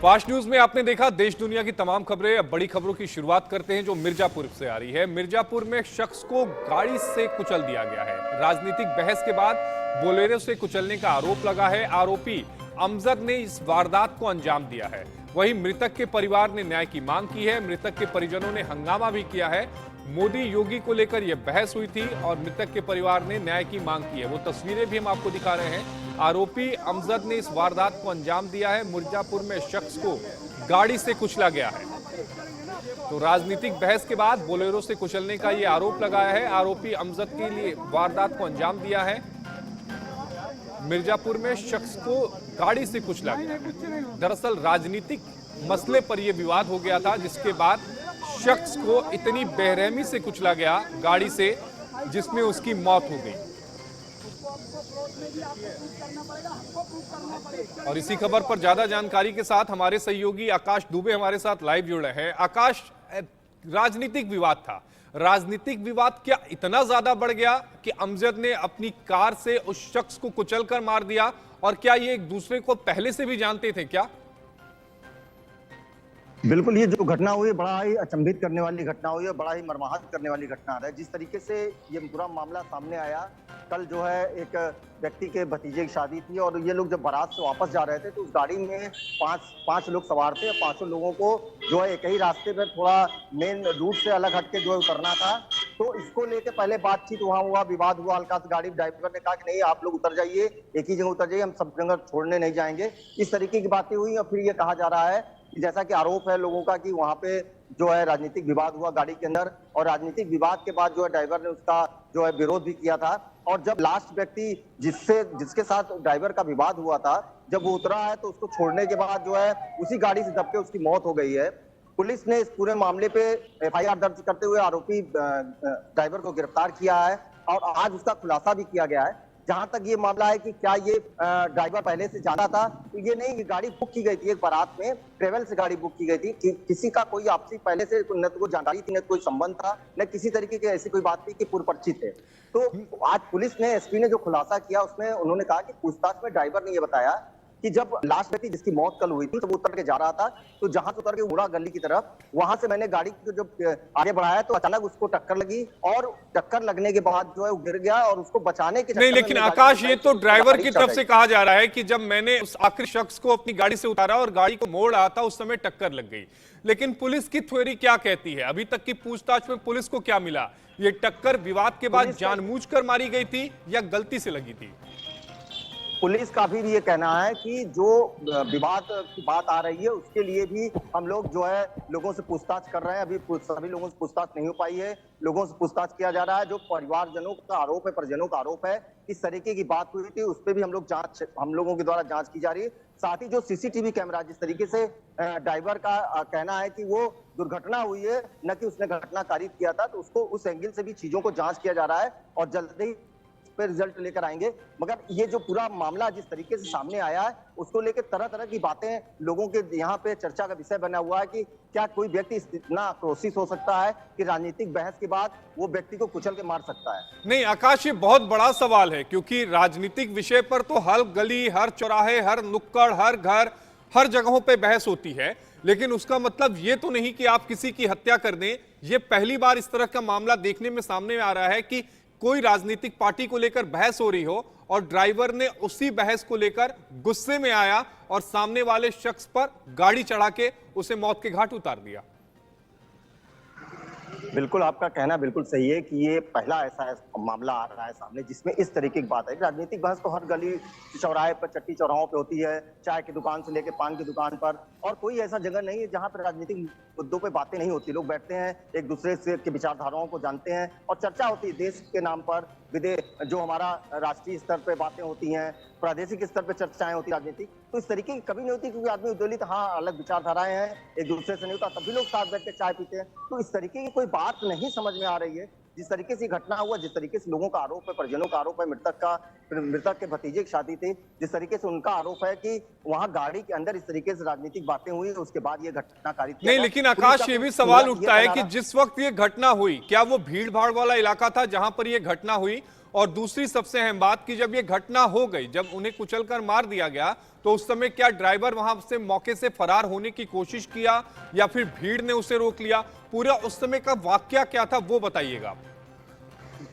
Fast news में आपने देखा देश दुनिया की तमाम खबरें। अब बड़ी खबरों की शुरुआत करते हैं जो मिर्जापुर से आ रही है। मिर्जापुर में एक शख्स को गाड़ी से कुचल दिया गया है। राजनीतिक बहस के बाद बोलेरो से कुचलने का आरोप लगा है। आरोपी अमजद ने इस वारदात को अंजाम दिया है। वहीं मृतक के परिवार ने न्याय की मांग की है। मृतक के परिजनों ने हंगामा भी किया है। मोदी योगी को लेकर यह बहस हुई थी और मृतक के परिवार ने न्याय की मांग की है। वो तस्वीरें भी हम आपको दिखा रहे हैं। आरोपी अमजद ने इस वारदात को अंजाम दिया है। मिर्जापुर में शख्स को गाड़ी से कुचला गया है। तो राजनीतिक बहस के बाद बोलेरो से कुचलने का यह आरोप लगाया है। आरोपी अमजद के लिए वारदात को अंजाम दिया है। मिर्जापुर में शख्स को गाड़ी से कुचला गया। दरअसल राजनीतिक मसले पर यह विवाद हो गया था, जिसके बाद शख्स को इतनी बेरहमी से कुचला गया गाड़ी से, जिसमें उसकी मौत हो गई। और इसी खबर पर ज्यादा जानकारी के साथ हमारे सहयोगी आकाश दुबे हमारे साथ लाइव जुड़ रहे हैं। आकाश, राजनीतिक विवाद था। राजनीतिक विवाद क्या इतना ज्यादा बढ़ गया कि अमजद ने अपनी कार से उस शख्स को कुचलकर मार दिया? और क्या ये एक दूसरे को पहले से भी जानते थे क्या? बिल्कुल, ये जो घटना हुई बड़ा ही अचंभित करने वाली घटना हुई है, बड़ा ही मर्माहत करने वाली घटना है। जिस तरीके से ये पूरा मामला सामने आया, कल जो है एक व्यक्ति के भतीजे की शादी थी और ये लोग जब बारात से वापस जा रहे थे तो उस गाड़ी में पांच लोग सवार थे। पांचों लोगों को जो है एक ही रास्ते पर थोड़ा मेन रूट से अलग हटके जो है उतरना था। तो इसको लेके पहले बातचीत वहां हुआ, विवाद हुआ हल्का सा। गाड़ी ड्राइवर ने कहा कि नहीं, आप लोग उतर जाइए, एक ही जगह उतर जाइए, हम सब जगह छोड़ने नहीं जाएंगे। इस तरीके की बातें हुई और फिर ये कहा जा रहा है जैसा कि आरोप है लोगों का कि वहां पे जो है राजनीतिक विवाद हुआ गाड़ी के अंदर, और राजनीतिक विवाद के बाद जो है ड्राइवर ने उसका जो है विरोध भी किया था। और जब लास्ट व्यक्ति जिसके साथ ड्राइवर का विवाद हुआ था, जब वो उतरा है तो उसको छोड़ने के बाद जो है उसी गाड़ी से दब के उसकी मौत हो गई है। पुलिस ने इस पूरे मामले पे एफआईआर दर्ज करते हुए आरोपी ड्राइवर को गिरफ्तार किया है और आज उसका खुलासा भी किया गया है। जहां तक ये मामला है कि क्या ये ड्राइवर पहले से जाना था, तो ये नहीं, ये गाड़ी बुक की गई थी। एक बारात में ट्रेवल से गाड़ी बुक की गई थी कि किसी का कोई आपसी पहले से न तो कोई जानकारी थी, न कोई संबंध था, न किसी तरीके की ऐसी कोई बात थी कि पूर्व परिचित थे। तो आज पुलिस ने, एसपी ने जो खुलासा किया उसमें उन्होंने कहा कि पूछताछ में ड्राइवर ने यह बताया कि जब लास्ट व्यक्ति जिसकी मौत कल हुई थी तो वो उतर के जा रहा था, तो जहां से उतर के मुड़ा गली की तरफ, वहां से मैंने गाड़ी को जब आगे बढ़ाया तो अचानक उसको टक्कर लगी और टक्कर लगने के बाद जो है वो गिर गया और उसको बचाने के नहीं, लेकिन आकाश, ये तो ड्राइवर की तरफ से कहा जा रहा है कि जब मैंने उस आखिरी शख्स को अपनी गाड़ी से उतारा और गाड़ी को मोड़ रहा था उस समय टक्कर लग गई। लेकिन पुलिस की थ्योरी क्या कहती है? अभी तक की पूछताछ में पुलिस को क्या मिला? ये टक्कर विवाद के बाद जानबूझकर मारी गई थी या गलती से लगी थी? पुलिस का भी ये कहना है कि जो विवाद की बात आ रही है उसके लिए भी हम लोग जो है लोगों से पूछताछ कर रहे हैं। अभी सभी लोगों से पूछताछ नहीं हो पाई है, लोगों से पूछताछ किया जा रहा है। जो परिवारजनों का आरोप है, परिजनों का आरोप है, इस तरीके की बात हुई थी, उस पर भी हम लोगों के द्वारा जांच की जा रही है। साथ ही जो सीसीटीवी कैमरा, जिस तरीके से ड्राइवर का कहना है कि वो दुर्घटना हुई है, न कि उसने घटना कारित किया था, तो उसको उस एंगल से भी चीजों को जांच किया जा रहा है और जल्द ही पे रिजल्ट लेकर आएंगे। मगर ये जो पूरा मामला जिस तरीके से सामने आया है उसको लेकर तरह तरह की बातें लोगों के यहाँ पे चर्चा का विषय बना हुआ है कि क्या कोई व्यक्ति इतना आक्रोशित हो सकता है कि राजनीतिक बहस के बाद वो व्यक्ति को कुचल के मार सकता है? नहीं आकाश, ये बहुत बड़ा सवाल है, क्योंकि राजनीतिक विषय पर तो हर गली, हर चौराहे, हर नुक्कड़, हर घर, हर जगहों पे बहस होती है। लेकिन उसका मतलब ये तो नहीं कि आप किसी की हत्या कर दें। ये पहली बार इस तरह का मामला देखने में सामने आ रहा है कि कोई राजनीतिक पार्टी को लेकर बहस हो रही हो और ड्राइवर ने उसी बहस को लेकर गुस्से में आया और सामने वाले शख्स पर गाड़ी चढ़ा के उसे मौत के घाट उतार दिया। बिल्कुल, आपका कहना बिल्कुल सही है कि ये पहला ऐसा मामला आ रहा है सामने जिसमें इस तरीके की बात है। राजनीतिक बहस तो हर गली चौराहे पर, चट्टी चौराहों पे होती है, चाय की दुकान से लेकर पान की दुकान पर, और कोई ऐसा जगह नहीं है जहां पर राजनीतिक मुद्दों पे बातें नहीं होती। लोग बैठते हैं, एक दूसरे से के विचारधाराओं को जानते हैं और चर्चा होती है देश के नाम पर, विदेश जो हमारा राष्ट्रीय स्तर पे बातें होती हैं, प्रादेशिक स्तर पे चर्चाएं होती राजनीतिक। तो इस तरीके की कभी नहीं होती क्योंकि आदमी उद्वेलित, हाँ अलग विचारधाराएं हैं, एक दूसरे से नहीं होता, तभी लोग साथ बैठ के चाय पीते हैं। तो इस तरीके की कोई बात नहीं समझ में आ रही है। जिस तरीके से घटना हुआ, जिस तरीके से लोगों का आरोप है, परिजनों का आरोप है, मृतक के भतीजे की शादी थी, जिस तरीके से उनका आरोप है कि वहां गाड़ी के अंदर इस तरीके से राजनीतिक बातें हुई, उसके बाद ये घटना कारित नहीं, लेकिन आकाश, ये भी सवाल उठता है कि जिस वक्त ये घटना हुई, क्या वो भीड़ भाड़ वाला इलाका था जहां पर ये घटना हुई? और दूसरी सबसे अहम बात कि जब ये घटना हो गई, जब उन्हें कुचलकर मार दिया गया, तो उस समय क्या ड्राइवर वहां से मौके से फरार होने की कोशिश किया या फिर भीड़ ने उसे रोक लिया? पूरा उस समय का वाकया क्या था वो बताइएगा।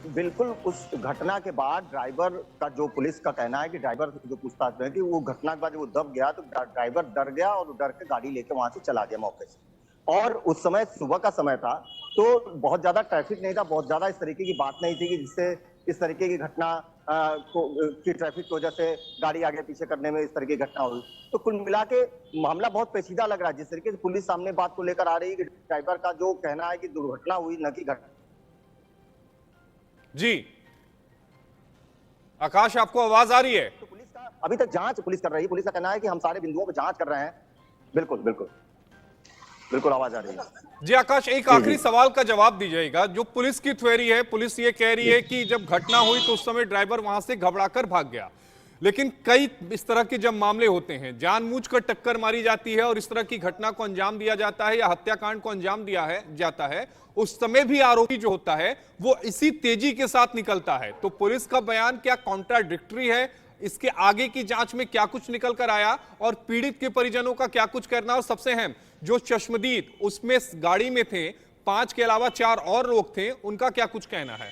बिल्कुल, उस घटना के बाद ड्राइवर का जो पुलिस का कहना है कि ड्राइवर से जो पूछताछ में है कि वो घटना के बाद जब वो दब गया तो ड्राइवर डर गया और डर के गाड़ी लेके वहां से चला गया मौके से। और उस समय सुबह का समय था, तो बहुत ज्यादा ट्रैफिक नहीं था, बहुत ज्यादा इस तरीके की बात नहीं थी कि जिससे इस तरीके की घटना की ट्रैफिक की वजह से गाड़ी आगे पीछे करने में इस तरह की घटना हुई। तो कुल मिला के मामला बहुत पेचीदा लग रहा है। जिस तरीके से पुलिस सामने बात को लेकर आ रही है कि ड्राइवर का जो कहना है कि दुर्घटना हुई न कि घटना। जी आकाश, आपको आवाज आ रही है? तो पुलिस का अभी तक जांच पुलिस कर रही है। पुलिस का कहना है कि हम सारे बिंदुओं पर जांच कर रहे हैं। बिल्कुल बिल्कुल बिल्कुल आवाज आ रही है। जी आकाश, एक आखिरी सवाल का जवाब दीजिएगा। जो पुलिस की थ्योरी है, पुलिस ये कह रही है कि जब घटना हुई तो उस समय ड्राइवर वहां से घबराकर भाग गया, लेकिन कई इस तरह के जब मामले होते हैं, जानबूझकर टक्कर मारी जाती है और इस तरह की घटना को अंजाम दिया जाता है या हत्याकांड को अंजाम जाता है, उस समय भी आरोपी जो होता है वो इसी तेजी के साथ निकलता है। तो पुलिस का बयान क्या कॉन्ट्राडिक्टरी है? इसके आगे की जांच में क्या कुछ निकल कर आया और पीड़ित के परिजनों का क्या कुछ करना? और सबसे अहम, जो चश्मदीद उसमें गाड़ी में थे, 5 के अलावा 4 और लोग थे, उनका क्या कुछ कहना है?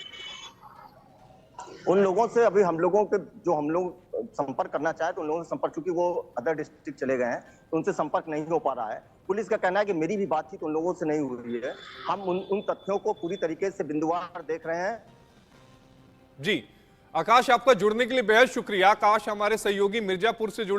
उन लोगों से अभी हम लोगों के जो हम लोग संपर्क करना चाहे तो उन लोगों से संपर्क, चूंकि वो अदर डिस्ट्रिक्ट चले गए हैं तो उनसे संपर्क नहीं हो पा रहा है। पुलिस का कहना है कि मेरी भी बातचीत उन लोगों से नहीं हुई है। हम उन तथ्यों को पूरी तरीके से बिंदुवार देख रहे हैं। जी आकाश, आपका जुड़ने के लिए बेहद शुक्रिया। आकाश हमारे सहयोगी मिर्जापुर से जुड़े